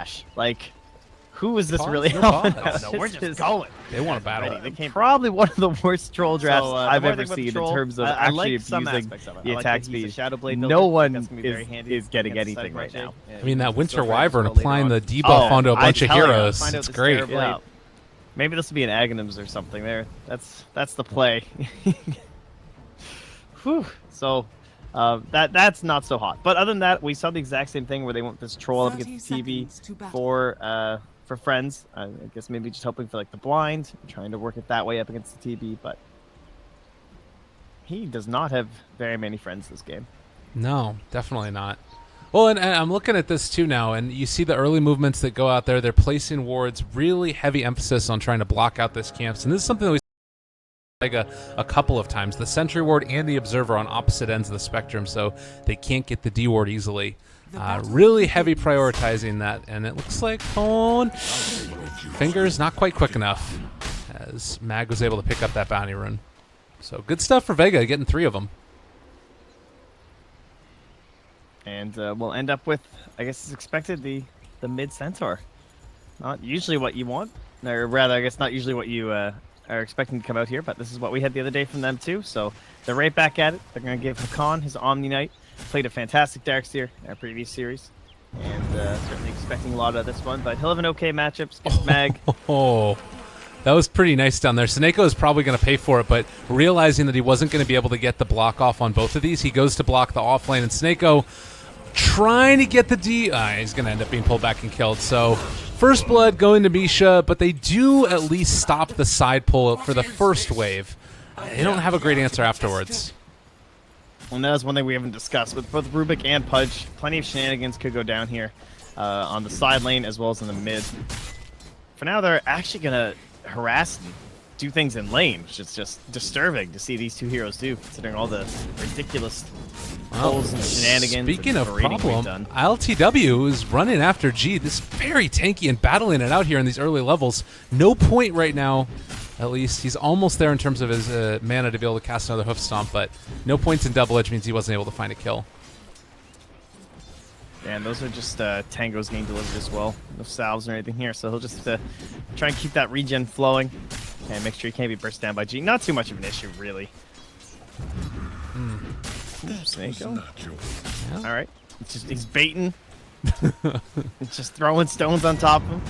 Vash. Like, who is this Pause, really no helping? pause. No, we're just going. They want to battle. They came probably one of the worst troll drafts I've ever seen in terms of I actually like some abusing aspects of it. the I like attack that he's a speed. Shadow Blade No builder. one That's gonna be very handy is getting against anything Static right Mage. now. Yeah, I mean, that Winter Silver Wyvern Edge, applying the later debuff onto a I bunch of tell ya. heroes. Find out It's this great. terrible- Yeah. Maybe this will be an Aghanims or something there. That's the play. Whew. So that's not so hot. But other than that, we saw the exact same thing where they went this troll up against the TV for friends. I guess maybe just hoping for like the blind, trying to work it that way up against the TB, but he does not have very many friends this game. No, definitely not. Well, and I'm looking at this too now, and you see the early movements that go out there. They're placing wards, really heavy emphasis on trying to block out this camps, and this is something that we like a couple of times. The Sentry Ward and the Observer on opposite ends of the spectrum, so they can't get the D Ward easily. Really heavy prioritizing that, and it looks like fingers not quite quick enough as Mag was able to pick up that bounty rune. So good stuff for Vega, getting 3 of them. And we'll end up with, I guess as expected, the mid Centaur. Not usually what you want, or rather, I guess not usually what you are expecting to come out here, but this is what we had the other day from them too, so they're right back at it. They're going to give Hakan his Omni Knight. Played a fantastic Darkseer in our previous series, and certainly expecting a lot of this one, but he'll have an okay matchup against Mag. Oh, that was pretty nice down there. Seneko is probably going to pay for it, but realizing that he wasn't going to be able to get the block off on both of these, he goes to block the offlane, and Seneko trying to get the D. He's going to end up being pulled back and killed. So first blood going to Misha, but they do at least stop the side pull for the first wave. They don't have a great answer afterwards. Well, that is one thing we haven't discussed. With both Rubik and Pudge, plenty of shenanigans could go down here on the side lane as well as in the mid. For now, they're actually going to harass and do things in lane, which is just disturbing to see these two heroes do, considering all the ridiculous pulls and shenanigans. Speaking and of berating we've problem, done. LTW is running after G. This is very tanky and battling it out here in these early levels. No point right now, at least. He's almost there in terms of his mana to be able to cast another Hoof Stomp, but no points in double edge means he wasn't able to find a kill. And those are just tangos getting delivered as well. No salves or anything here, so he'll just try and keep that regen flowing and make sure he can't be burst down by G. Not too much of an issue, really. Seneko. Yeah. All right, he's baiting. It's just throwing stones on top of him.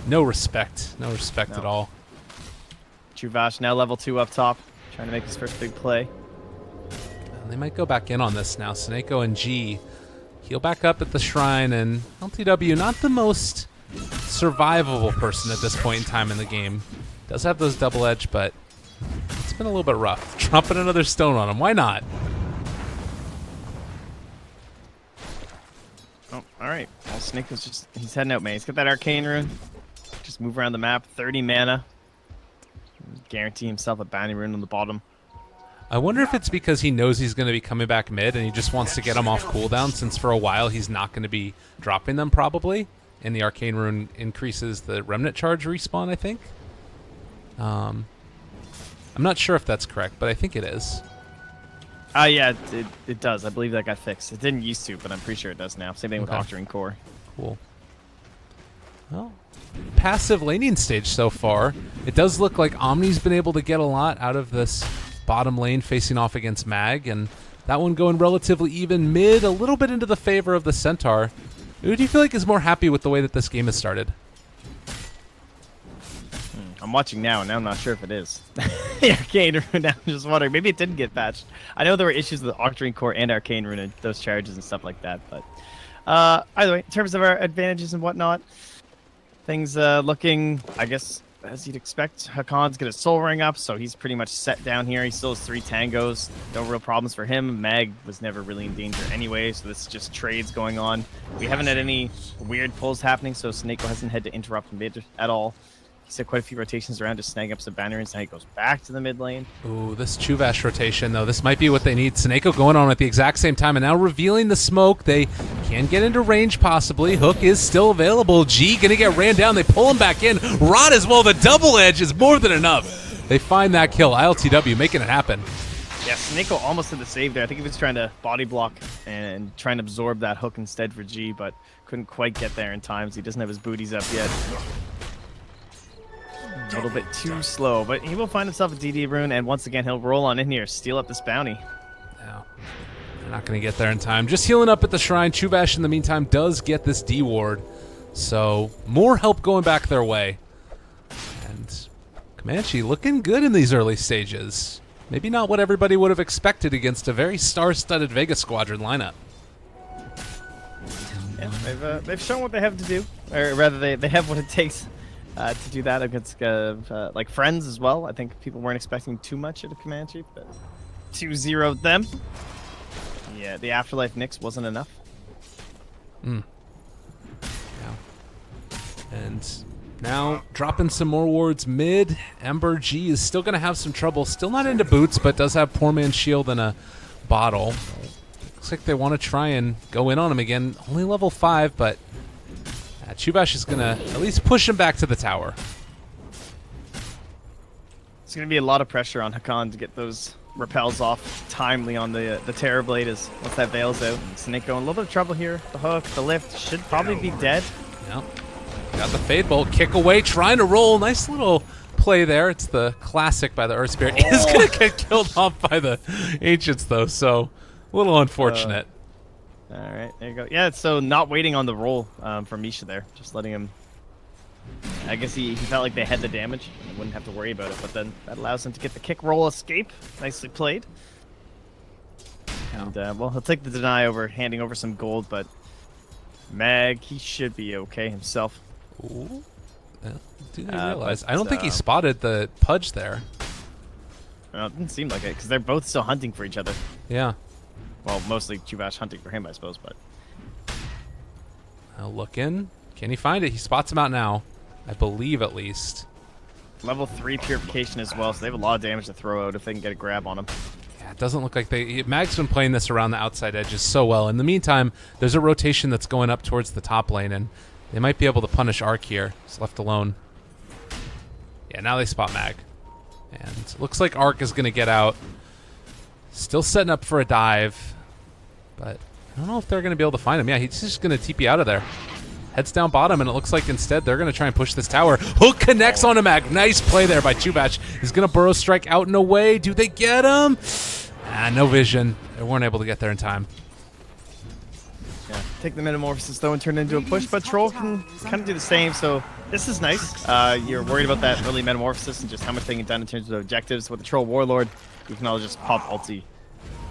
No respect at all. Chuvash now level 2 up top, trying to make his first big play. And they might go back in on this now. Seneko and G heal back up at the shrine, and LTW not the most survivable person at this point in time in the game. Does have those double edge, but it's been a little bit rough. Dropping another stone on him. Why not? Oh, all right. Well, Seneko's he's heading out, man. He's got that arcane rune. Just move around the map. 30 mana. Guarantee himself a bounty rune on the bottom. I wonder if it's because he knows he's going to be coming back mid and he just wants to get him off cooldown, since for a while he's not going to be dropping them probably. And the arcane rune increases the remnant charge respawn, I think. I'm not sure if that's correct, but I think it is. Yeah, it does. I believe that got fixed. It didn't used to, but I'm pretty sure it does now. Same thing with Octarine Core. Cool. Well, passive laning stage so far. It does look like Omni's been able to get a lot out of this bottom lane facing off against Mag, and that one going relatively even mid, a little bit into the favor of the Centaur. Who do you feel like is more happy with the way that this game has started? I'm watching now, and now I'm not sure if it is. The Arcane Rune, now I'm just wondering. Maybe it didn't get patched. I know there were issues with Octarine Core and Arcane Rune and those charges and stuff like that, but either way, in terms of our advantages and whatnot, things looking, I guess, as you'd expect. Hakon's got a Soul Ring up, so he's pretty much set down here. He still has 3 tangos. No real problems for him. Mag was never really in danger anyway, so this is just trades going on. We haven't had any weird pulls happening, so Seneko hasn't had to interrupt mid at all. He's had quite a few rotations around to snag up some banners, and now he goes back to the mid lane. Ooh, this Chuvash rotation, though, this might be what they need. Seneko going on at the exact same time, and now revealing the smoke. They can get into range, possibly. Hook is still available. G gonna get ran down. They pull him back in. Rod as well. The double edge is more than enough. They find that kill. ILTW making it happen. Yeah, Seneko almost did the save there. I think he was trying to body block and trying to absorb that hook instead for G, but couldn't quite get there in time, so he doesn't have his booties up yet. A little bit too slow, but he will find himself a DD rune, and once again, he'll roll on in here, steal up this bounty. Yeah. They're not going to get there in time. Just healing up at the shrine. Chuvash, in the meantime, does get this D ward. So, more help going back their way. And Comanche looking good in these early stages. Maybe not what everybody would have expected against a very star-studded Vega Squadron lineup. Yeah, they've shown what they have to do, or rather, they have what it takes to do that against like friends as well. I think people weren't expecting too much at a Comanche, but 2-0'd them. Yeah, the Afterlife Nyx wasn't enough. Yeah. And now dropping some more wards mid. Ember G is still going to have some trouble. Still not into boots, but does have poor man's shield and a bottle. Looks like they want to try and go in on him again. Only level 5, but Chuvash is going to at least push him back to the tower. It's going to be a lot of pressure on Hakan to get those repels off timely on the Terrorblade as once that Veil's out. Snake going a little bit of trouble here. The hook, the lift should probably be dead. Yep. Got the Fade Bolt, kick away, trying to roll. Nice little play there. It's the classic by the Earth Spirit. Is going to get killed off by the Ancients, though, so a little unfortunate. All right, there you go. Yeah, so not waiting on the roll from Misha there. Just letting him... I guess he felt like they had the damage and wouldn't have to worry about it, but then that allows him to get the kick roll escape. Nicely played. And, well, he'll take the deny over, handing over some gold, but Mag, he should be okay himself. Ooh. Didn't realize. I don't think he spotted the Pudge there. Well, it didn't seem like it, because they're both still hunting for each other. Yeah. Well, mostly Chuvash hunting for him, I suppose, but... I'll look in. Can he find it? He spots him out now. I believe, at least. Level 3 purification as well, so they have a lot of damage to throw out if they can get a grab on him. Yeah, it doesn't look like they... Mag's been playing this around the outside edges so well. In the meantime, there's a rotation that's going up towards the top lane, and they might be able to punish Arc here. He's left alone. Yeah, now they spot Mag. And it looks like Arc is going to get out. Still setting up for a dive. But I don't know if they're going to be able to find him. Yeah, he's just going to TP out of there. Heads down bottom, and it looks like instead they're going to try and push this tower. Hook connects onto Mag. Nice play there by Chuvash. He's going to burrow strike out and away. Do they get him? No vision. They weren't able to get there in time. Yeah, take the Metamorphosis, though, and turn it into a push, but Troll can kind of do the same, so this is nice. You're worried about that early Metamorphosis and just how much they can done in terms of objectives. With the Troll Warlord, you can all just pop ulti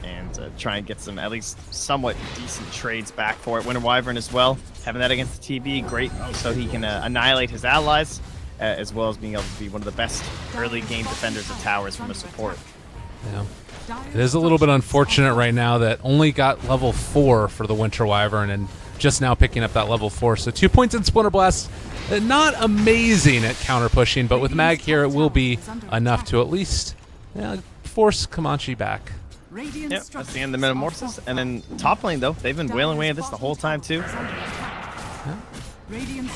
and try and get some at least somewhat decent trades back for it. Winter Wyvern as well, having that against the TB, great, so he can annihilate his allies, as well as being able to be one of the best early game defenders of towers from a support. Yeah. It is a little bit unfortunate right now that only got level 4 for the Winter Wyvern and just now picking up that level 4. So 2 points in Splinter Blast. Not amazing at counter pushing, but with Mag here, it will be enough to at least force Comanche back. Yep, that's the end of the Metamorphosis. And then top lane, though, they've been wailing away at this the whole time, too. Yeah.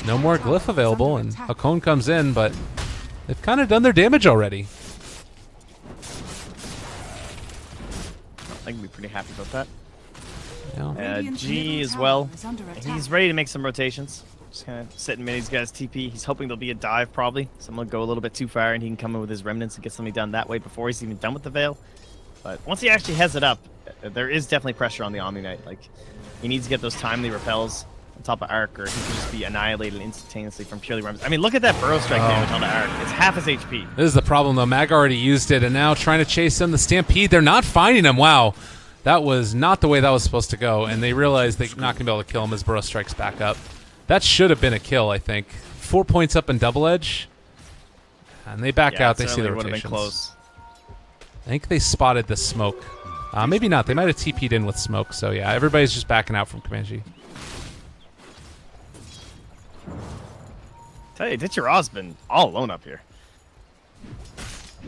No more Glyph available, and Hakon comes in, but they've kind of done their damage already. I can be pretty happy about that. Yeah. G as well. He's ready to make some rotations. Just kind of sitting mid. He's got his TP. He's hoping there'll be a dive, probably. Someone will go a little bit too far, and he can come in with his remnants and get something done that way before he's even done with the Veil. But once he actually has it up, there is definitely pressure on the Omni Knight. Like, he needs to get those timely repels on top of Arc, or he can just be annihilated instantaneously from purely remnants. I mean, look at that burrow strike damage on the Arc. It's half his HP. This is the problem, though. Mag already used it, and now trying to chase him. The Stampede, they're not finding him. Wow. That was not the way that was supposed to go, and they realize they're not going to be able to kill him as burrow strikes back up. That should have been a kill, I think. 4 points up in double edge, and they back out. They see the rotations. Been close. I think they spotted the smoke. Maybe not. They might have TP'd in with smoke. So, yeah, everybody's just backing out from Comanche. Tell you, Ditcheraw's been all alone up here.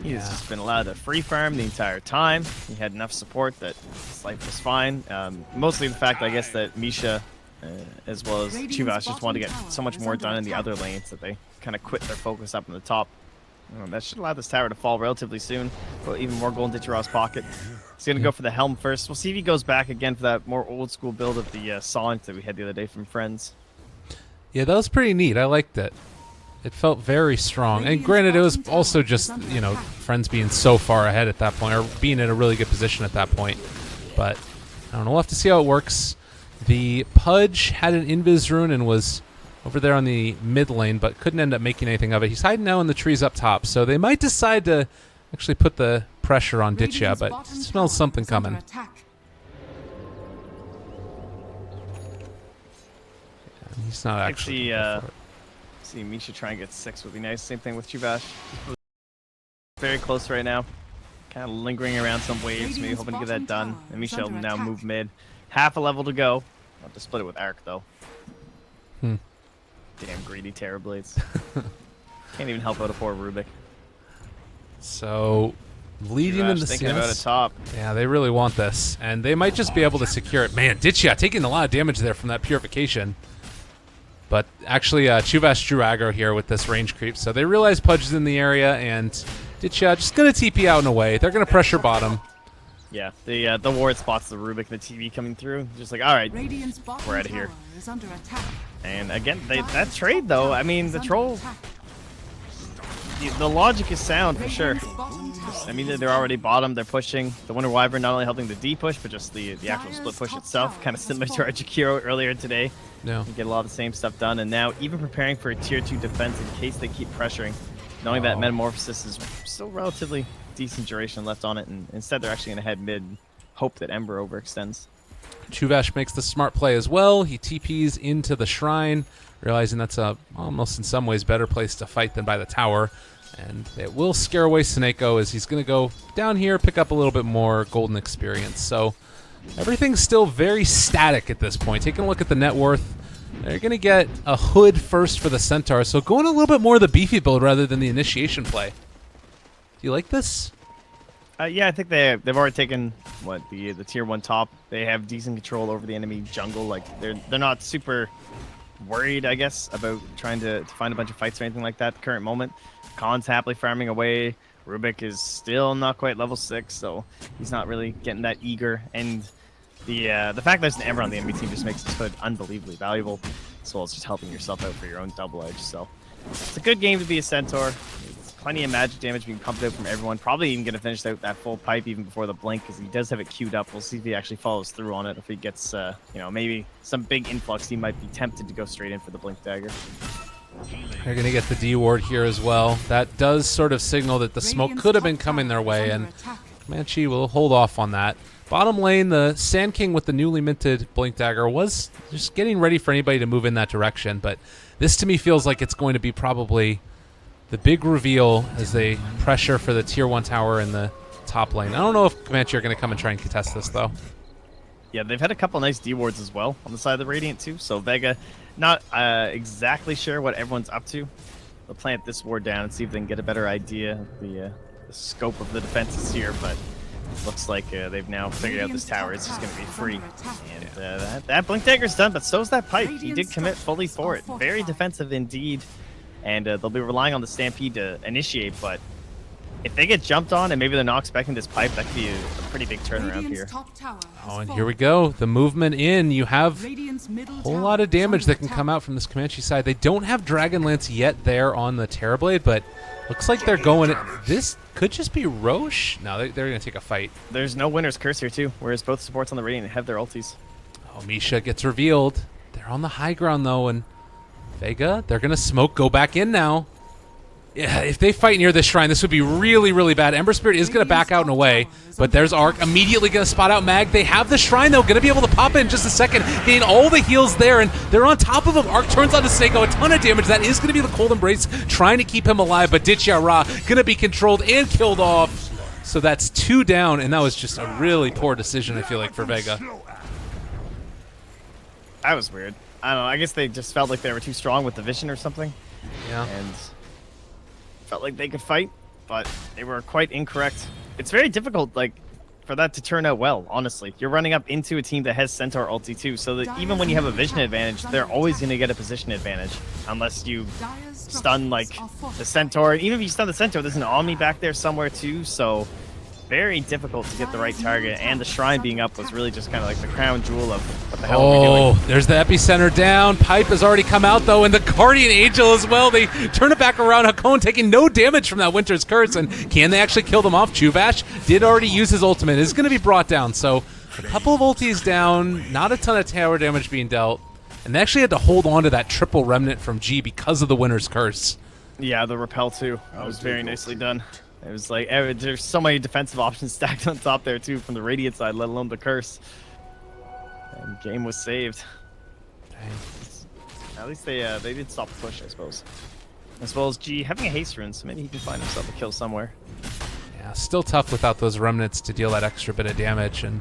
He's just been allowed to free farm the entire time. He had enough support that his life was fine. Mostly the fact, I guess, that Misha, as well as Chuvash, just wanted to get so much more done in the other lanes that they kind of quit their focus up in the top. That should allow this tower to fall relatively soon. Put even more gold in Ditcheraw's pocket. He's going to go for the Helm first. We'll see if he goes back again for that more old school build of the Solent that we had the other day from Friends. Yeah, that was pretty neat. I liked it. It felt very strong. And granted, it was also just, you know, Friends being so far ahead at that point, or being in a really good position at that point. But I don't know. We'll have to see how it works. The Pudge had an Invis rune and was over there on the mid lane, but couldn't end up making anything of it. He's hiding now in the trees up top, so they might decide to actually put the pressure on Ditya, but it smells something coming. He's not actually. See Misha try and get 6 would be nice. Same thing with Chuvash. Very close right now. Kind of lingering around some waves, maybe hoping to get that done. And Misha will now move mid. Half a level to go. I'll have to split it with Arc though. Damn greedy Terrorblades. Can't even help out a poor Rubik. So, leading into thinking about a top. Yeah, they really want this, and they might just be able to secure it. Man, Ditya taking a lot of damage there from that purification. But actually, Chuvash drew aggro here with this range creep, so they realize Pudge is in the area, and Ditya just going to TP out and away. They're going to pressure bottom. Yeah, the ward spots the Rubik and the TV coming through. Just like, all right, we're out of here. And again, that trade though, I mean, the troll, the logic is sound for sure. I mean, they're already bottom, they're pushing. The Wonder Wyvern not only helping the D push, but just the actual split push itself, kind of similar to our Jakiro earlier today. Yeah. You get a lot of the same stuff done, and now even preparing for a tier 2 defense in case they keep pressuring, knowing that Metamorphosis is still relatively decent duration left on it, and instead they're actually going to head mid and hope that Ember overextends. Chuvash makes the smart play as well. He TPs into the shrine, realizing that's a almost in some ways better place to fight than by the tower. And it will scare away Sneko as he's going to go down here, pick up a little bit more golden experience. So everything's still very static at this point. Taking a look at the net worth, they're going to get a hood first for the Centaur. So going a little bit more of the beefy build rather than the initiation play. Do you like this? Yeah, I think they've already taken the tier 1 top. They have decent control over the enemy jungle. Like they're not super worried, I guess, about trying to find a bunch of fights or anything like that at the current moment. Khan's happily farming away. Rubik is still not quite level 6, so he's not really getting that eager. And the fact there's an Ember on the enemy team just makes this hood unbelievably valuable, as well as just helping yourself out for your own double edge. So it's a good game to be a Centaur. There's plenty of magic damage being pumped out from everyone. Probably even going to finish out that full pipe even before the blink, because he does have it queued up. We'll see if he actually follows through on it. If he gets, maybe some big influx, he might be tempted to go straight in for the blink dagger. They're going to get the D ward here as well. That does sort of signal that the smoke could have been coming their way, and Comanche will hold off on that. Bottom lane, the Sand King with the newly minted Blink Dagger was just getting ready for anybody to move in that direction, but this to me feels like it's going to be probably the big reveal as they pressure for the tier 1 tower in the top lane. I don't know if Comanche are going to come and try and contest this, though. Yeah, they've had a couple nice D wards as well on the side of the Radiant too, so Vega not exactly sure what everyone's up to. They'll plant this ward down and see if they can get a better idea of the scope of the defenses here, but looks like they've now figured out this tower is just going to be free. And that Blink Dagger's done, but so's that pipe. He did commit fully for it. Very defensive indeed, and they'll be relying on the Stampede to initiate, but if they get jumped on and maybe they're not expecting this pipe, that could be a pretty big turnaround here. Oh, and here we go. The movement in. You have a whole lot of damage that can come out from this Comanche side. They don't have Dragonlance yet there on the Terrorblade, but looks like they're going. This could just be Roche. No, they're going to take a fight. There's no Winner's Curse here too, whereas both supports on the Radiant have their ultis. Oh, Misha gets revealed. They're on the high ground though, and Vega, they're going to smoke, go back in now. Yeah, if they fight near this shrine, this would be really, really bad. Ember Spirit is going to back out and away, but there's Arc immediately going to spot out Mag. They have the shrine, though, going to be able to pop in just a second, getting all the heals there, and they're on top of him. Arc turns on to Sneko, a ton of damage. That is going to be the Cold Embrace, trying to keep him alive, but Ditya Ra going to be controlled and killed off. So that's 2 down, and that was just a really poor decision, I feel like, for Vega. That was weird. I don't know, I guess they just felt like they were too strong with the vision or something. Yeah. And felt like they could fight, but they were quite incorrect. It's very difficult, like, for that to turn out well, honestly. You're running up into a team that has Centaur ulti too, so that even when you have a vision advantage, they're always going to get a position advantage, unless you stun, like, the Centaur. And even if you stun the Centaur, there's an Omni back there somewhere too, so very difficult to get the right target, and the shrine being up was really just kind of like the crown jewel of what the hell are we doing. Oh, there's the epicenter down. Pipe has already come out, though, and the Guardian Angel as well. They turn it back around. Hakon taking no damage from that Winter's Curse, and can they actually kill them off? Chuvash did already use his ultimate. It's going to be brought down, so a couple of ultis down, not a ton of tower damage being dealt, and they actually had to hold on to that triple remnant from G because of the Winter's Curse. Yeah, the repel too. That was very nicely done. It was like there's so many defensive options stacked on top there too from the Radiant side, let alone the Curse. And game was saved. Dang. At least they did stop the push, I suppose. As well as G having a haste rune, so maybe he can find himself a kill somewhere. Yeah, still tough without those remnants to deal that extra bit of damage. And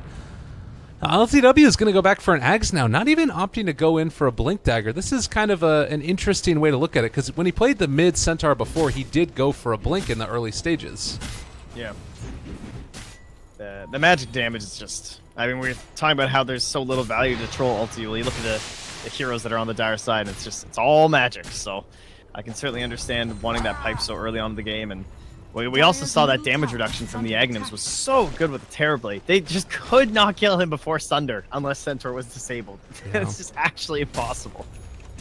LTW is going to go back for an Ags now, not even opting to go in for a Blink Dagger. This is kind of an interesting way to look at it, because when he played the mid Centaur before, he did go for a Blink in the early stages. Yeah. The magic damage is just... I mean, we're talking about how there's so little value to troll ulti. Well, you look at the heroes that are on the dire side, and it's all magic. So I can certainly understand wanting that pipe so early on in the game, and we also saw that damage reduction from the Aghanim's was so good with the Terrorblade. They just could not kill him before Sunder unless Centaur was disabled. Yeah. It's just actually impossible.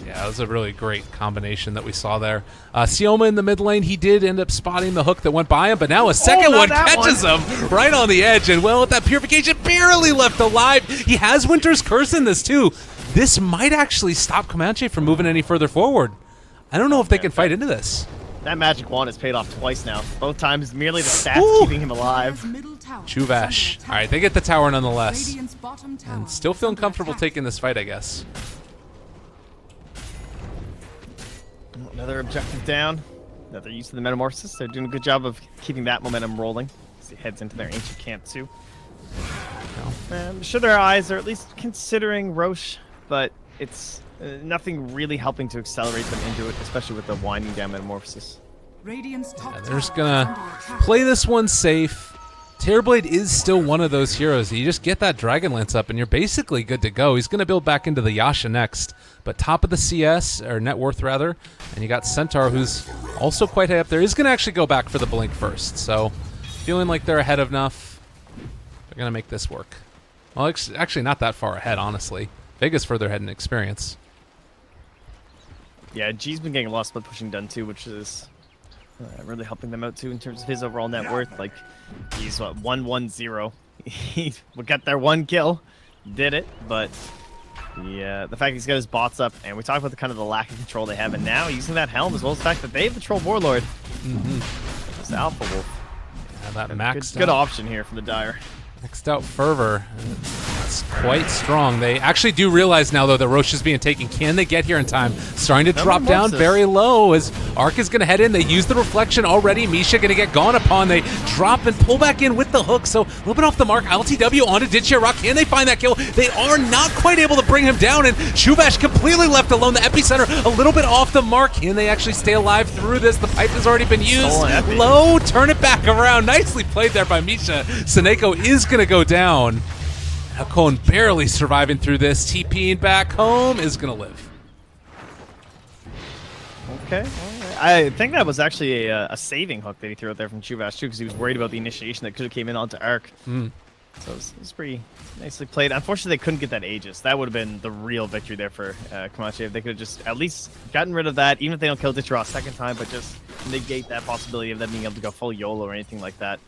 Yeah, that was a really great combination that we saw there. Sioma in the mid lane, he did end up spotting the hook that went by him, but now a second one catches him right on the edge. And well, with that Purification barely left alive, he has Winter's Curse in this too. This might actually stop Comanche from moving any further forward. I don't know if they can fight into this. That magic wand has paid off twice now. Both times, merely the stats keeping him alive. Chuvash. All right, they get the tower nonetheless. And still feeling comfortable taking this fight, I guess. Another objective down. Another use of the Metamorphosis. They're doing a good job of keeping that momentum rolling as he heads into their ancient camp too. I'm sure their eyes are at least considering Roche, but it's nothing really helping to accelerate them into it, especially with the winding down Metamorphosis. Yeah, they're just gonna play this one safe. Terrorblade is still one of those heroes. You just get that Dragonlance up and you're basically good to go. He's gonna build back into the Yasha next, but top of the CS, or net worth rather, and you got Centaur, who's also quite high up there. He's gonna actually go back for the Blink first, so feeling like they're ahead enough. They're gonna make this work. Well, actually not that far ahead, honestly. Vega's further ahead in experience. Yeah, G's been getting a lot of split pushing done too, which is really helping them out too in terms of his overall net worth. Like, he's what, 1-1-0. He got their one kill, did it, but yeah, the fact he's got his bots up, and we talked about the kind of the lack of control they have, and now using that helm as well as the fact that they have the Troll Warlord. It's Alpha Wolf. Yeah, that maxed good option here from the Dire. Maxed out Fervor. That's quite strong. They actually do realize now, though, that Roche is being taken. Can they get here in time? Starting to drop down very low as Arc is going to head in. They use the reflection already. Misha going to get gone upon. They drop and pull back in with the hook. So a little bit off the mark. LTW onto Ditchia Rock. Can they find that kill? They are not quite able to bring him down. And Chuvash completely left alone. The epicenter a little bit off the mark. Can they actually stay alive through this? The pipe has already been used. Low. Turn it back around. Nicely played there by Misha. Seneko is going to go down. Hakon barely surviving through this. TPing back home is going to live. Okay. I think that was actually a saving hook that he threw out there from Chuvash too, because he was worried about the initiation that could have came in onto Arc. So it was pretty nicely played. Unfortunately, they couldn't get that Aegis. That would have been the real victory there for Comanche. If they could have just at least gotten rid of that, even if they don't kill Ditchra a second time, but just negate that possibility of them being able to go full YOLO or anything like that.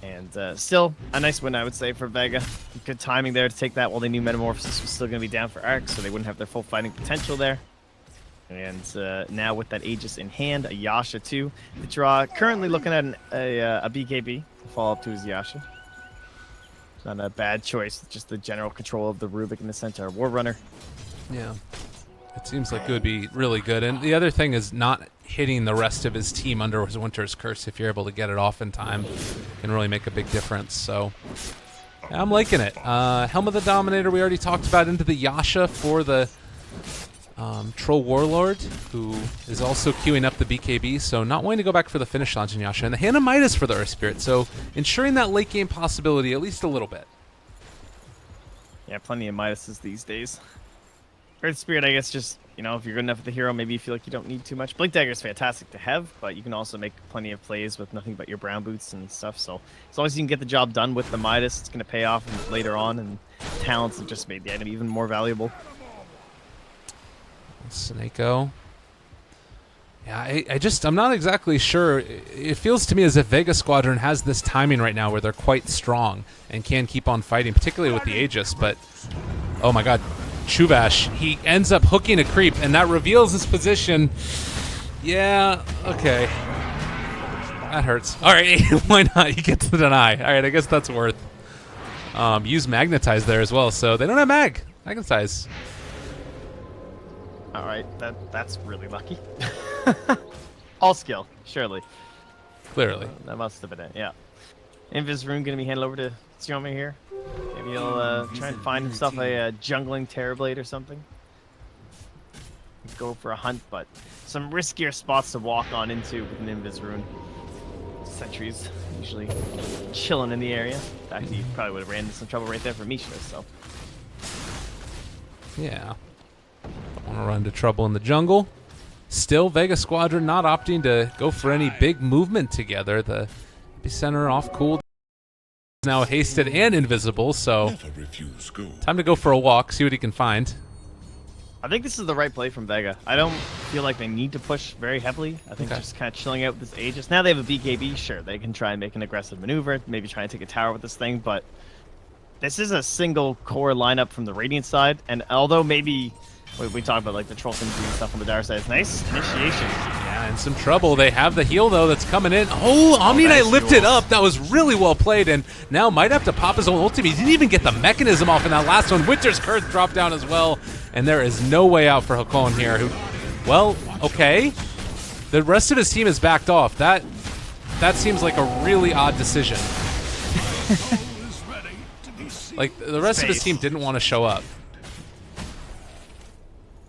And still, a nice win, I would say, for Vega. Good timing there to take that while they knew Metamorphosis was still going to be down for Arc, so they wouldn't have their full fighting potential there. And now with that Aegis in hand, a Yasha too. The draw currently looking at a BKB to follow up to his Yasha. Not a bad choice, just the general control of the Rubik and the Centaur War Runner. Yeah, it seems like it would be really good. And the other thing is not hitting the rest of his team under his Winter's Curse. If you're able to get it off in time, can really make a big difference. So yeah, I'm liking it. Helm of the Dominator we already talked about, into the Yasha for the Troll Warlord, who is also queuing up the BKB, so not wanting to go back for the finish launch in Yasha. And the Hand of Midas for the Earth Spirit, so ensuring that late game possibility at least a little bit. Yeah, plenty of Midases these days. Earth Spirit, I guess, just you know, if you're good enough with the hero, maybe you feel like you don't need too much. Blink Dagger is fantastic to have, but you can also make plenty of plays with nothing but your brown boots and stuff. So as long as you can get the job done with the Midas, it's going to pay off later on, and talents have just made the item even more valuable. Snako. Yeah, I'm not exactly sure. It feels to me as if Vega Squadron has this timing right now where they're quite strong and can keep on fighting, particularly with the Aegis, but oh my god, Chuvash, he ends up hooking a creep, and that reveals his position. Yeah, okay. That hurts. All right, why not? He gets the deny. All right, I guess that's worth. Use Magnetize there as well, so they don't have Magnetize. All right, that's really lucky. All skill, surely. Clearly. That must have been it, yeah. Invis Rune going to be handed over to Xiaomi here. Maybe he'll try and find himself a jungling Terrorblade or something. Go for a hunt, but some riskier spots to walk on into with an Invis Rune. Sentries usually chilling in the area. In fact, he probably would have ran into some trouble right there for Misha, so. Yeah. Don't want to run into trouble in the jungle. Still, Vega Squadron not opting to go for any big movement together. The Epicenter off cooled. Now hasted and invisible, so time to go for a walk, see what he can find. I think this is the right play from Vega. I don't feel like they need to push very heavily. I think just kind of chilling out with this Aegis. Now they have a BKB, sure, they can try and make an aggressive maneuver, maybe try and take a tower with this thing, but this is a single core lineup from the Radiant side, and although maybe we talk about like the troll things and stuff on the Dire side, it's nice initiation. Yeah, in some trouble. They have the heal though that's coming in. Oh, Omni Knight lifted up. That was really well played, and now might have to pop his own ultimate. He didn't even get the mechanism off in that last one. Winter's Curse dropped down as well, and there is no way out for Hakon here. Who, well, okay. The rest of his team is backed off. That seems like a really odd decision. Like the rest of his team didn't want to show up.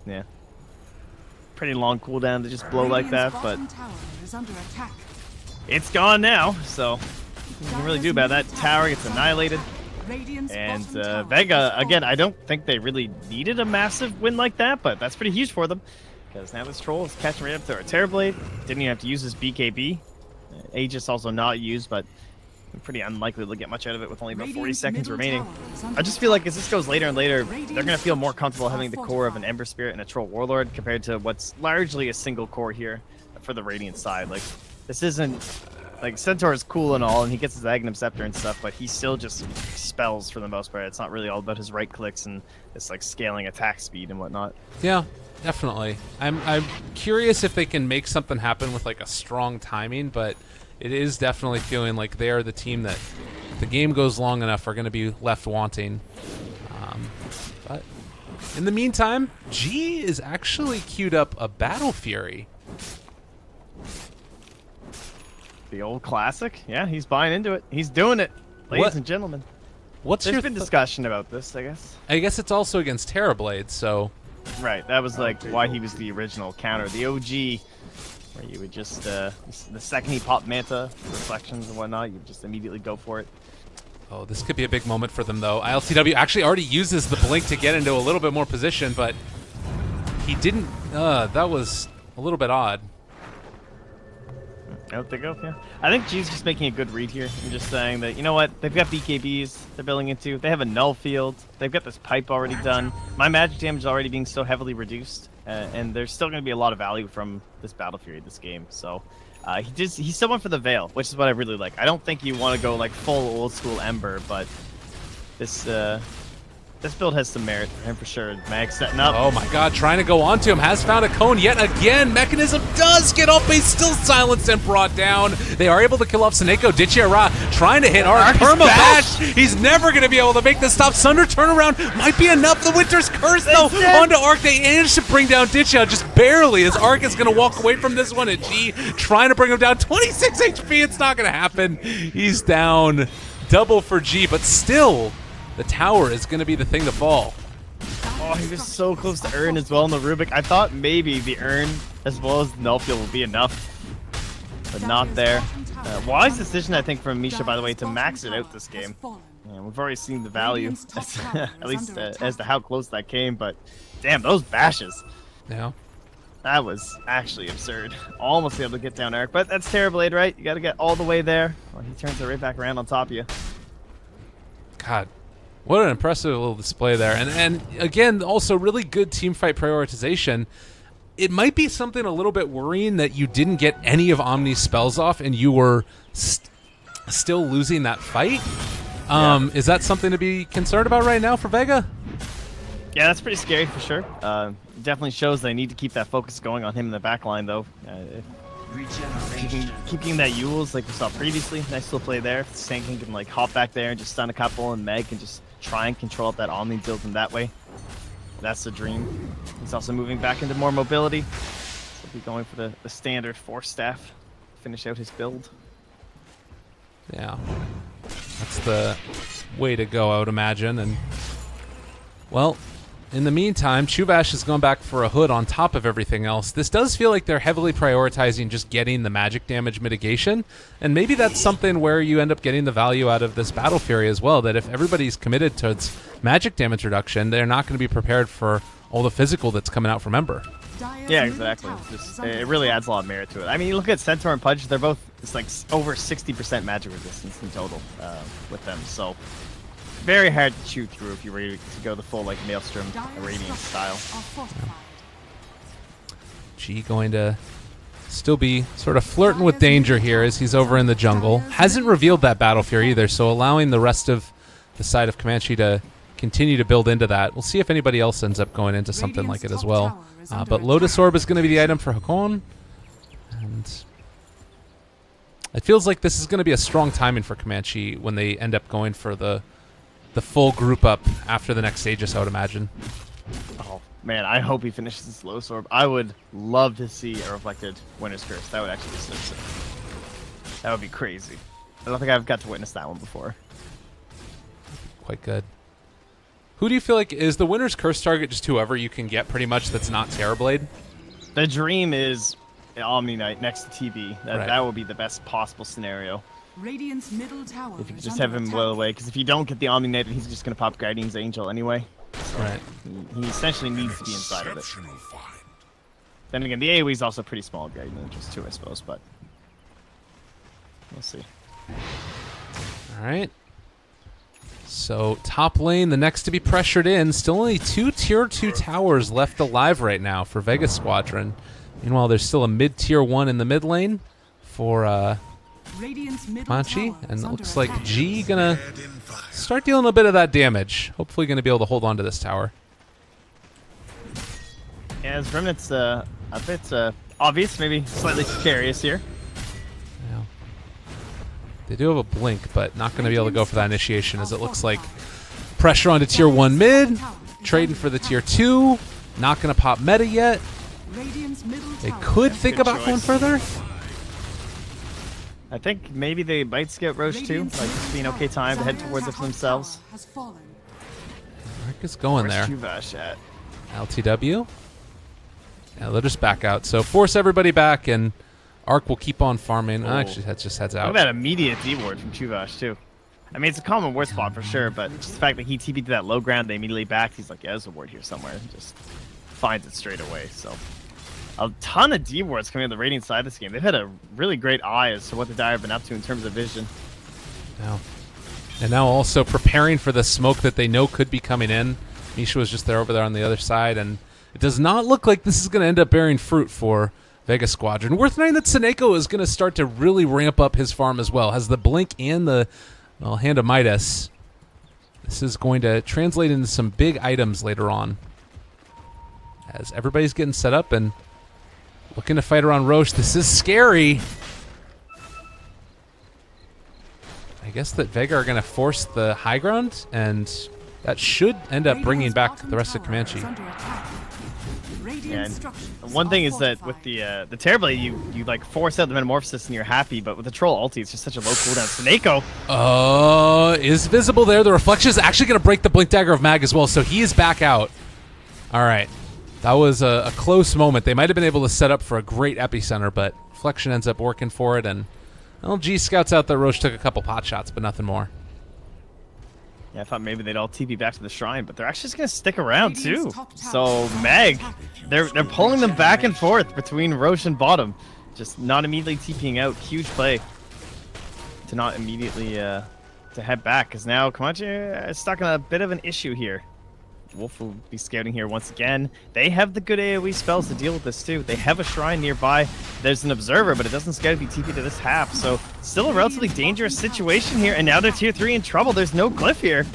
Yeah. Pretty long cooldown to just blow like that, but it's gone now, so you can really do about that. Tower gets annihilated. And Vega, again, I don't think they really needed a massive win like that, but that's pretty huge for them. Because now this troll is catching right up to our Terrorblade. Didn't even have to use his BKB. Aegis also not used, but pretty unlikely to get much out of it with only about 40 seconds remaining. I just feel like as this goes later and later, they're going to feel more comfortable having the core of an Ember Spirit and a Troll Warlord compared to what's largely a single core here for the Radiant side. Like, this isn't... Like, Centaur is cool and all, and he gets his Aghanim Scepter and stuff, but he still just spells for the most part. It's not really all about his right clicks and this, like, scaling attack speed and whatnot. Yeah, definitely. I'm curious if they can make something happen with, like, a strong timing, but it is definitely feeling like they are the team that, if the game goes long enough, are going to be left wanting. But in the meantime, G is actually queued up a Battle Fury. The old classic? Yeah, he's buying into it. He's doing it, ladies and gentlemen. There's been discussion about this, I guess. I guess it's also against Terrorblade, so... Right, that was like why he was the original counter. The OG... where you would just, the second he popped Manta, reflections and whatnot, you would just immediately go for it. Oh, this could be a big moment for them, though. ILTW actually already uses the blink to get into a little bit more position, but he didn't. That was a little bit odd. Out they go, yeah. I think G's just making a good read here and just saying that, you know what, they've got BKBs they're building into, they have a null field, they've got this pipe already done, my magic damage is already being so heavily reduced, and there's still going to be a lot of value from this Battle Fury this game, so he still went for the Veil, which is what I really like. I don't think you want to go like full old school Ember, but this build has some merit for him for sure. Mag setting up. Oh my god, trying to go onto him. Has found a cone yet again. Mechanism does get up, but he's still silenced and brought down. They are able to kill off Snako. Ditchia trying to hit Arc. Perma bash. He's never going to be able to make the stop. Sunder turnaround might be enough. The Winter's Curse though onto Arc. They managed to bring down Ditchia just barely as Arc is going to walk away from this one. And G trying to bring him down. 26 HP. It's not going to happen. He's down. Double for G, but still... the tower is going to be the thing to fall. Oh, he was so close to Urn as well in the Rubik. I thought maybe the Urn as well as the Nullfield will be enough, but not there. Wise decision, I think, from Misha, by the way, to max it out this game. Yeah, we've already seen the value, at least as to how close that came, but damn, those bashes. Yeah. That was actually absurd. Almost able to get down Eric, but that's Terrorblade, right? You got to get all the way there. Well, he turns it right back around on top of you. God, what an impressive little display there. And again, also really good team fight prioritization. It might be something a little bit worrying that you didn't get any of Omni's spells off and you were still losing that fight. Is that something to be concerned about right now for Vega? Yeah, that's pretty scary for sure. Definitely shows they need to keep that focus going on him in the back line, though. Keeping that Yules like we saw previously, nice little play there. Sankin can like hop back there and just stun a couple, and Meg can just try and control up that Omni build in that way. That's the dream. He's also moving back into more mobility. So he'll be going for the standard Force Staff, finish out his build. Yeah, that's the way to go, I would imagine. And well, in the meantime, Chuvash has gone back for a hood on top of everything else. This does feel like they're heavily prioritizing just getting the magic damage mitigation, and maybe that's something where you end up getting the value out of this Battle Fury as well, that if everybody's committed towards magic damage reduction, they're not going to be prepared for all the physical that's coming out from Ember. Yeah, exactly. It really adds a lot of merit to it. I mean, you look at Centaur and Pudge, they're both, it's like over 60% magic resistance in total with them, so very hard to chew through if you're ready to go the full like Maelstrom Radiant style. G going to still be sort of flirting with danger here as he's over in the jungle. Hasn't revealed that Battle Fury either, so allowing the rest of the side of Comanche to continue to build into that. We'll see if anybody else ends up going into something like it as well. But Lotus Orb is going to be the item for Hakon. And it feels like this is going to be a strong timing for Comanche when they end up going for the full group up after the next Aegis, I would imagine. Oh, man, I hope he finishes this Lotus Orb. I would love to see a reflected Winter's Curse. That would actually be so sick. That would be crazy. I don't think I've got to witness that one before. Quite good. Who do you feel like is the Winter's Curse target? Just whoever you can get, pretty much, that's not Terrorblade? The dream is Omni Knight next to TB. Right. That would be the best possible scenario. Radiant's middle tower If you could just have him well away, because if you don't get the Omni Knight, he's just going to pop Guardian's Angel anyway. So Right. He essentially needs to be inside of it. Then again, the AoE is also pretty small Guardian Angels too, I suppose, but we'll see. All right. So top lane, the next to be pressured in. Still only 2 tier 2 towers left alive right now for Vega Squadron. Meanwhile, there's still a mid-tier 1 in the mid lane for Comanche, and it looks like G gonna start dealing a bit of that damage. Hopefully gonna be able to hold on to this tower. Yeah, his Remnant's a bit obvious, maybe slightly precarious here. Yeah. They do have a blink, but not gonna be able to go for that initiation, as it looks like pressure onto tier 1 mid, trading for the tier 2, not gonna pop meta yet. They could think about going further. I think maybe they might skip Roche too, like just being okay time to head towards it for themselves. Mark is going there. Where's Chuvash at? LTW. Yeah, they'll just back out. So force everybody back, and Arc will keep on farming. Actually, that just heads out. Look at that immediate D-ward from Chuvash too. I mean, it's a common ward spot for sure, but just the fact that he TP'd to that low ground, they immediately backed. He's like, yeah, there's a ward here somewhere. Just finds it straight away. So a ton of D-wards coming on the Radiant side of this game. They've had a really great eye as to what the Dire have been up to in terms of vision. Now, and now also preparing for the smoke that they know could be coming in. Misha was just over there on the other side, and it does not look like this is going to end up bearing fruit for Vega Squadron. Worth noting that Seneko is going to start to really ramp up his farm as well. Has the Blink and the Hand of Midas. This is going to translate into some big items later on, as everybody's getting set up and looking to fight around Roche. This is scary. I guess that Vega are going to force the high ground, and that should end up bringing back the rest of Comanche. And one thing is that with the Terrorblade, you like force out the Metamorphosis and you're happy, but with the Troll ulti, it's just such a low cooldown. Seneko Is visible there. The Reflection is actually going to break the Blink Dagger of Mag as well, so he is back out. All right. That was a close moment. They might have been able to set up for a great epicenter, but Reflection ends up working for it, and LG scouts out that Roche took a couple pot shots, but nothing more. Yeah, I thought maybe they'd all TP back to the shrine, but they're actually just gonna stick around too. So Mag, they're pulling them back and forth between Roche and bottom, just not immediately TPing out. Huge play to not immediately to head back, because now Comanche is stuck in a bit of an issue here. Wolf will be scouting here once again. They have the good AoE spells to deal with this too. They have a shrine nearby. There's an observer, but it doesn't scout if he TP to this half. So still a relatively dangerous situation here. And now they're tier 3 in trouble. There's no glyph here.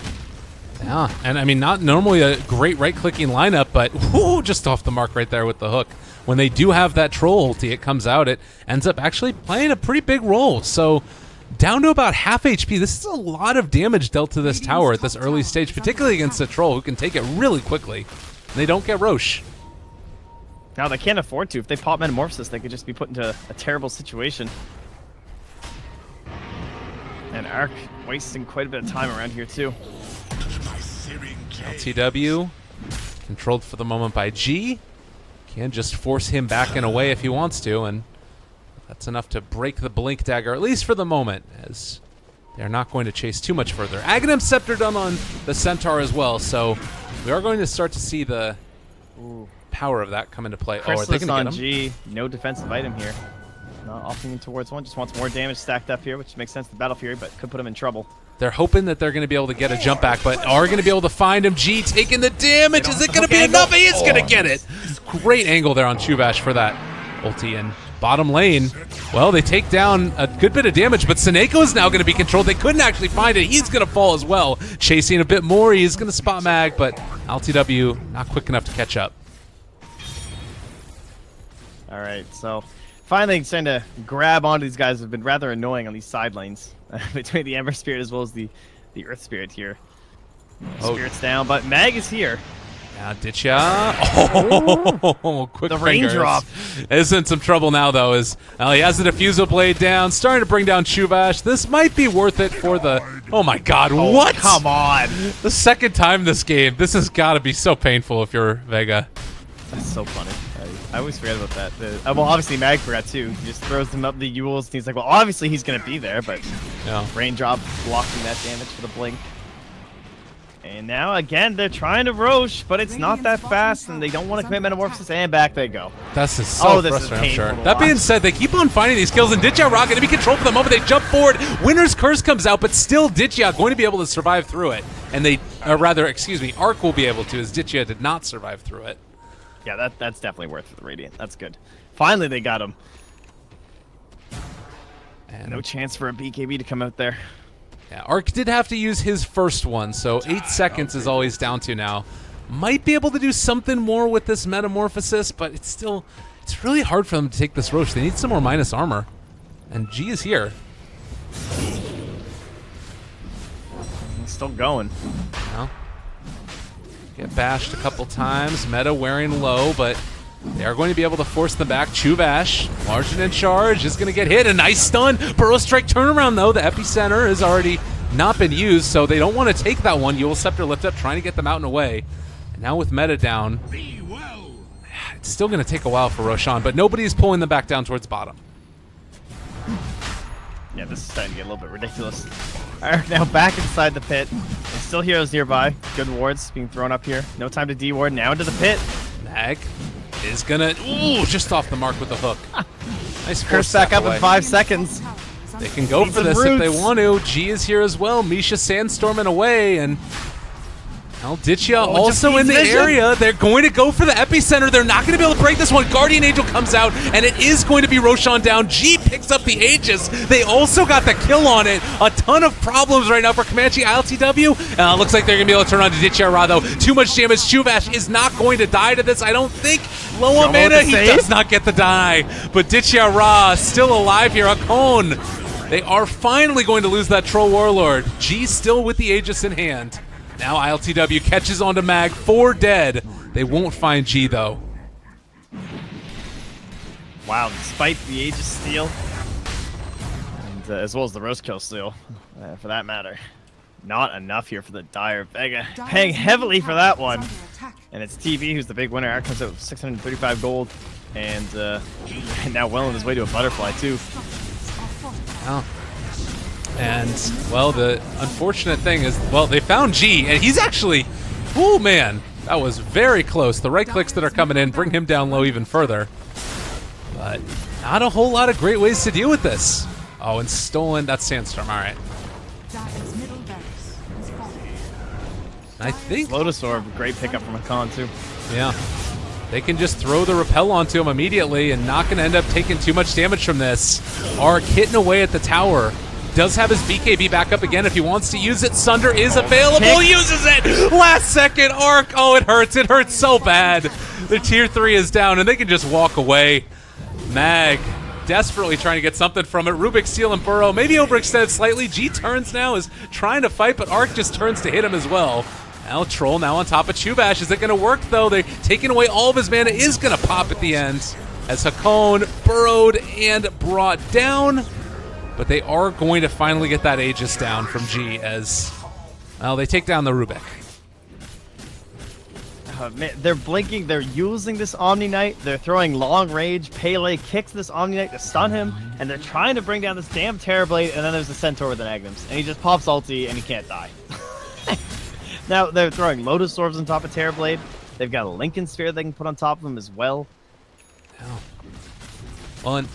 Yeah, and I mean, not normally a great right-clicking lineup, but whoo, just off the mark right there with the hook. When they do have that troll ulti, it comes out. It ends up actually playing a pretty big role. So down to about half HP. This is a lot of damage dealt to this tower at this early stage, particularly against a troll who can take it really quickly. They don't get Roche. Now they can't afford to. If they pop Metamorphosis, they could just be put into a terrible situation. And Arc wasting quite a bit of time around here too. LTW controlled for the moment by G. Can just force him back and away if he wants to, and that's enough to break the Blink Dagger, at least for the moment, as they're not going to chase too much further. Aghanim Scepter done on the Centaur as well, so we are going to start to see the power of that come into play. Chrysalis are they going on to get him? G, no defensive item here. Not opting towards one, just wants more damage stacked up here, which makes sense to Battle Fury, but could put him in trouble. They're hoping that they're going to be able to get a jump back, but are going to be able to find him. G taking the damage. Is it going to be enough? He is going to get it. Great angle there on Chuvash for that ulti. And bottom lane, well, they take down a good bit of damage, but Seneko is now going to be controlled. They couldn't actually find it. He's going to fall as well. Chasing a bit more. He's going to spot Mag, but LTW not quick enough to catch up. All right, so finally starting to grab onto these guys who have been rather annoying on these side lanes between the Ember Spirit as well as the Earth Spirit here. Spirit's down, but Mag is here. Now Ditya. Oh, quick the fingers. raindrop is in some trouble now, though, as he has the Diffusal Blade down, starting to bring down Chuvash. This might be worth it for the... Oh my god, what? Come on. The second time this game. This has got to be so painful if you're Vega. That's so funny. I always forget about that. Well, obviously Mag forgot too. He just throws them up the Yules, and he's like, well, obviously he's going to be there, but yeah. Raindrop blocking that damage for the blink. And now, again, they're trying to Roche, but it's not that fast, and they don't want to commit Metamorphosis, and back they go. This is so frustrating, I'm sure. That being said, they keep on finding these kills, and Ditya Rock going to be controlled for the moment. They jump forward. Winner's Curse comes out, but still Ditya going to be able to survive through it. And they, or rather, excuse me, Arc will be able to, as Ditya did not survive through it. Yeah, that's definitely worth it for the Radiant. That's good. Finally, they got him. And no chance for a BKB to come out there. Yeah, Arc did have to use his first one, so 8 seconds is all he's down to now. Might be able to do something more with this Metamorphosis, but it's really hard for them to take this Roche. They need some more minus armor. And G is here. He's still going. Well, get bashed a couple times. Meta wearing low, but they are going to be able to force them back. Chuvash, large and in charge, is going to get hit. A nice stun. Burrow Strike turnaround, though. The Epicenter has already not been used, so they don't want to take that one. Eul Scepter lift up, trying to get them out and away. And now with Meta down, it's still going to take a while for Roshan, but nobody's pulling them back down towards bottom. Yeah, this is starting to get a little bit ridiculous. Alright, now back inside the pit. There's still heroes nearby. Good wards being thrown up here. No time to D-ward. Now into the pit. Mag is gonna, ooh, just off the mark with the hook. Nice Curse back up in 5 seconds. They can go for this if they want to. G is here as well. Misha sandstorming away, and Ditya also in the area. They're going to go for the Epicenter. They're not going to be able to break this one. Guardian Angel comes out, and it is going to be Roshan down. G picks up the Aegis. They also got the kill on it. A ton of problems right now for Comanche ILTW. Looks like they're going to be able to turn on to Ditya Ra, though. Too much damage. Chuvash is not going to die to this, I don't think. Low on mana, he does not get the die. But Ditya Ra still alive here. A cone. They are finally going to lose that Troll Warlord. G still with the Aegis in hand. Now ILTW catches onto Mag, 4 dead. They won't find G, though. Wow, despite the Aegis steal, and as well as the Roast Kill steal, for that matter. Not enough here for the Dire. Vega paying heavily for that one. And it's TV who's the big winner. Out comes out with 635 gold, and now well on his way to a butterfly, too. Well, And, well, the unfortunate thing is, well, they found G, and he's actually, oh man, that was very close. The right clicks that are coming in bring him down low even further. But not a whole lot of great ways to deal with this. Oh, and stolen, that's Sandstorm, all right. Dire's middle barracks is falling. I think, Lotus Orb, great pickup from Hakan too. yeah, they can just throw the repel onto him immediately and not going to end up taking too much damage from this. Ark hitting away at the tower. Does have his BKB back up again if he wants to use it. Sunder is available, kick. uses it! Last second, Ark, oh, it hurts so bad. The tier 3 is down and they can just walk away. Mag desperately trying to get something from it. Rubik, Seal, and Burrow maybe overextended slightly. G turns now, is trying to fight, but Ark just turns to hit him as well. Now Troll now on top of Chubash. Is it going to work though? They're taking away all of his mana. Is going to pop at the end as Hakon burrowed and brought down. But they are going to finally get that Aegis down from G as, well, they take down the Rubik. Man, they're blinking, they're using this Omni Knight, they're throwing long range, Pele kicks this Omni Knight to stun him, and they're trying to bring down this damn Terrorblade, and then there's a Centaur with an Agnums, and he just pops ulti and he can't die. Now they're throwing Lotus Orbs on top of Terrorblade, they've got a Lincoln Sphere they can put on top of him as well. Yeah. Well, and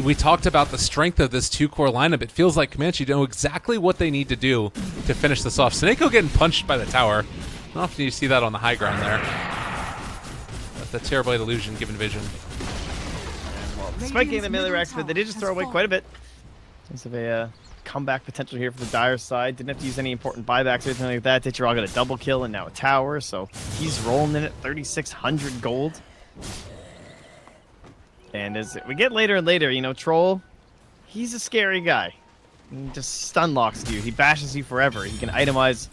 we talked about the strength of this two-core lineup. It feels like Comanche know exactly what they need to do to finish this off. Snako getting punched by the tower. Not often you see that on the high ground there. But the Terrorblade illusion given vision. Well, despite getting the melee racks, but they did just throw away quite a bit. There's a comeback potential here for the Dire side. Didn't have to use any important buybacks or anything like that. Ditcherall got a double kill and now a tower, so he's rolling in at 3,600 gold. And as we get later and later, you know, Troll, he's a scary guy. He just stun locks you. He bashes you forever. He can itemize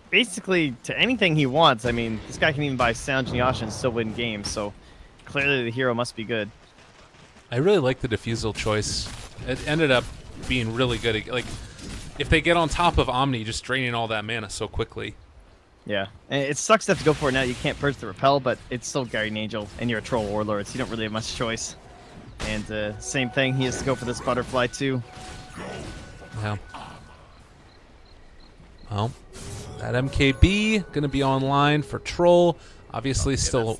basically to anything he wants. I mean, this guy can even buy Sound Yasha and still win games, so clearly the hero must be good. I really like the Diffusal choice. It ended up being really good. Like, if they get on top of Omni, just draining all that mana so quickly. Yeah, and it sucks to have to go for it now. You can't purge the repel, but it's still Guardian Angel, and you're a Troll Warlord, so you don't really have much choice. And same thing, he has to go for this Butterfly too. Yeah. Well, that MKB gonna be online for Troll. Obviously, still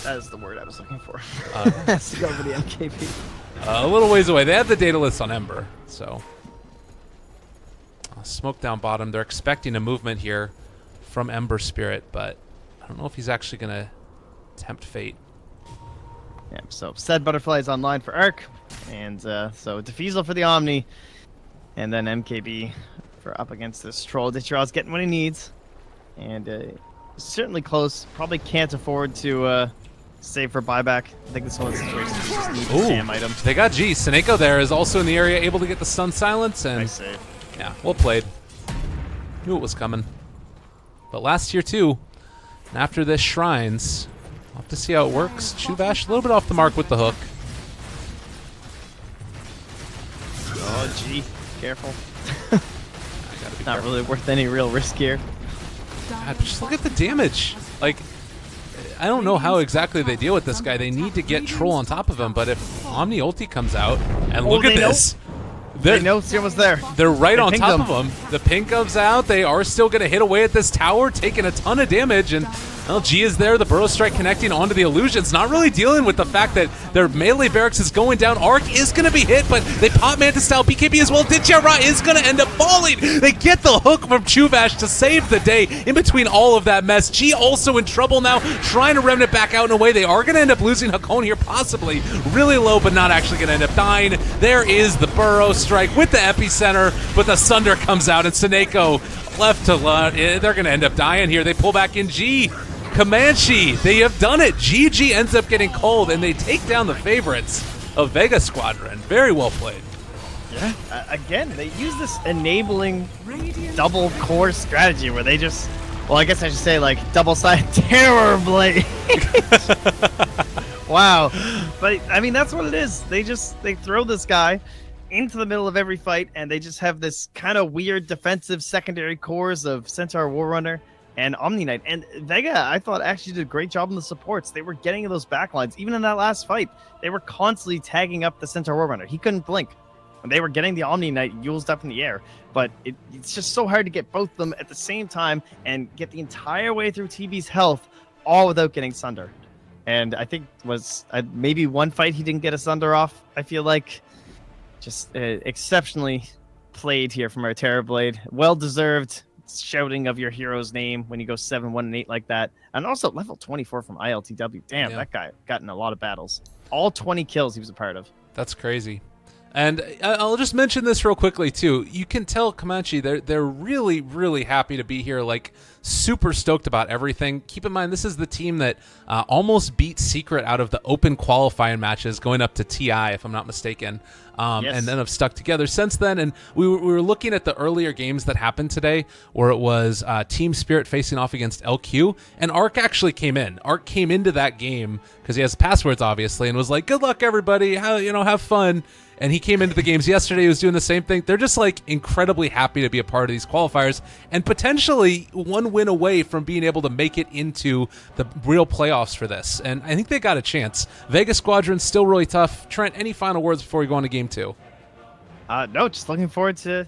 that is the word I was looking for. Has to go for the MKB. A little ways away. They have the data list on Ember, so smoke down bottom. They're expecting a movement here from Ember Spirit, but I don't know if he's actually gonna tempt fate. Yeah, so said Butterfly is online for Arc, and so Diffusal for the Omni, and then MKB for up against this Troll. Ditcherall's getting what he needs, and certainly close. Probably can't afford to save for buyback. I think this whole situation just needs a Sam item. They got G. Snako there is also in the area, able to get the stun silence, and Nice save. yeah, well played. Knew it was coming. But last tier 2, and after this Shrines, we'll have to see how it works. Chubash a little bit off the mark with the hook. Oh, gee, careful. I gotta be Not careful. really worth any real risk here. God, but just look at the damage. Like, I don't know how exactly they deal with this guy. They need to get Troll on top of him, but if Omni ulti comes out, and look at they know. this. They know Serum was there. They're right They on pinged top him. of him. The pink comes out. They are still going to hit away at this tower, taking a ton of damage. And, well, G is there. The Burrow Strike connecting onto the illusions. Not really dealing with the fact that their melee barracks is going down. Arc is going to be hit, but they pop Mantis style BKB as well. Ditchara is going to end up falling. They get the hook from Chuvash to save the day in between all of that mess. G also in trouble now, trying to remnant back out in a way. They are going to end up losing Hakon here, possibly. Really low, but not actually going to end up dying. There is the Burrow Strike with the epicenter, but the Sunder comes out, and Snako left to left. They're going to end up dying here. They pull back in G. Comanche, they have done it. GG ends up getting cold, and they take down the favorites of Vega Squadron. Very well played. Yeah. Again, they use this enabling double core strategy where they just, well, I guess I should say like double-sided terror blade. Wow. But I mean, that's what it is. They throw this guy into the middle of every fight, and they just have this kind of weird defensive secondary cores of Centaur Warrunner and Omni Knight. And Vega, I thought, actually did a great job in the supports. They were getting those backlines. Even in that last fight, they were constantly tagging up the Centaur Warrunner. He couldn't blink. when they were getting the Omni Knight used up in the air. But it's just so hard to get both of them at the same time and get the entire way through TB's health, all without getting Sunder. And I think was maybe one fight he didn't get a Sunder off. I feel like just exceptionally played here from our Terrorblade. Well-deserved shouting of your hero's name when you go 7-1-8 like that. And also level 24 from ILTW. Damn, that guy got in a lot of battles. All 20 kills he was a part of. That's crazy. And I'll just mention this real quickly too. You can tell Comanche they're really, really happy to be here. Like super stoked about everything. Keep in mind this is the team that almost beat Secret out of the open qualifying matches, going up to TI if I'm not mistaken. Yes. And then have stuck together since then. And we were looking at the earlier games that happened today, where it was Team Spirit facing off against LQ, and Arc actually came in. Arc came into that game because he has passwords obviously, and was like, "Good luck, everybody. Have fun." And he came into the games yesterday. He was doing the same thing. They're just like incredibly happy to be a part of these qualifiers and potentially one win away from being able to make it into the real playoffs for this. And I think they got a chance. Vega Squadron still really tough. Trent, any final words before we go on to game 2? No, just looking forward to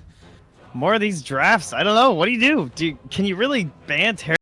more of these drafts. I don't know. What do? Can you really ban Terror